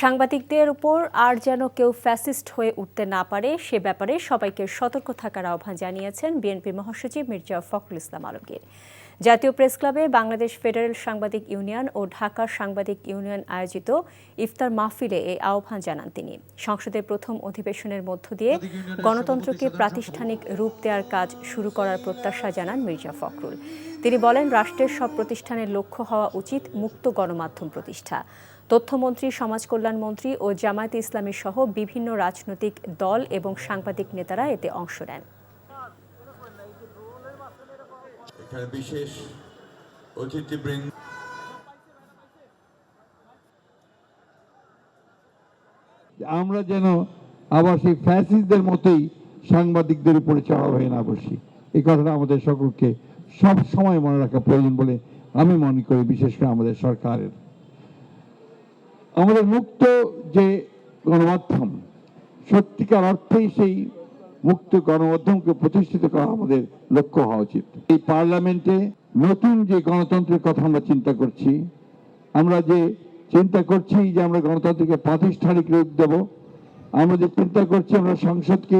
সাংবাদিকদের উপর আর যেন কেউ ফ্যাসিস্ট হয়ে উঠতে না পারে সে ব্যাপারে সবাইকে সতর্ক থাকার আহ্বান জানিয়েছেন বিএনপি মহাসচিব মির্জা ফখরুল ইসলাম আলমগীর। জাতীয় প্রেসক্লাবে বাংলাদেশ ফেডারেল সাংবাদিক ইউনিয়ন ও ঢাকা সাংবাদিক ইউনিয়ন আয়োজিত ইফতার মাহফিলে এই আহ্বান জানান তিনি। সংসদের প্রথম অধিবেশনের মধ্য দিয়ে গণতন্ত্রকে প্রাতিষ্ঠানিক রূপ দেওয়ার কাজ শুরু করার প্রত্যাশা জানান মির্জা ফখরুল। তিনি বলেন, রাষ্ট্রের সব প্রতিষ্ঠানের লক্ষ্য হওয়া উচিত মুক্ত গণমাধ্যম প্রতিষ্ঠা। তথ্যমন্ত্রী, সমাজ কল্যাণ মন্ত্রী ও জামায়াতে ইসলামী সহ বিভিন্ন রাজনৈতিক দল এবং সাংবাদিক নেতারা এতে অংশ নেন। এখানে বিশেষ অতিথিবৃন্দ আমরা যেন আবার সেই ফ্যাসিস্টদের মতোই সাংবাদিকদের উপরে চড়াও হয়ে না বসি, এই কথাটা আমাদের সকলকে সব সময় মনে রাখা প্রয়োজন বলে আমি মনে করি। বিশেষ করে আমাদের সরকারের আমাদের মুক্ত যে গণমাধ্যম, সত্যিকার অর্থেই সেই মুক্ত গণমাধ্যমকে প্রতিষ্ঠিত করা আমাদের লক্ষ্য হওয়া উচিত। এই পার্লামেন্টে নতুন যে গণতন্ত্রের কথা আমরা চিন্তা করছি, আমরা যে চিন্তা করছি যে আমরা গণতন্ত্রকে প্রাতিষ্ঠানিক রূপ দেব, আমরা যে চিন্তা করছি আমরা সংসদকে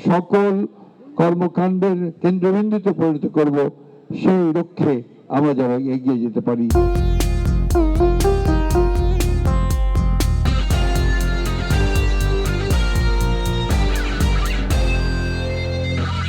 সকল কর্মকাণ্ডের কেন্দ্রবিন্দুতে পরিণত করব, সেই লক্ষ্যে আমরা যেন এগিয়ে যেতে পারি।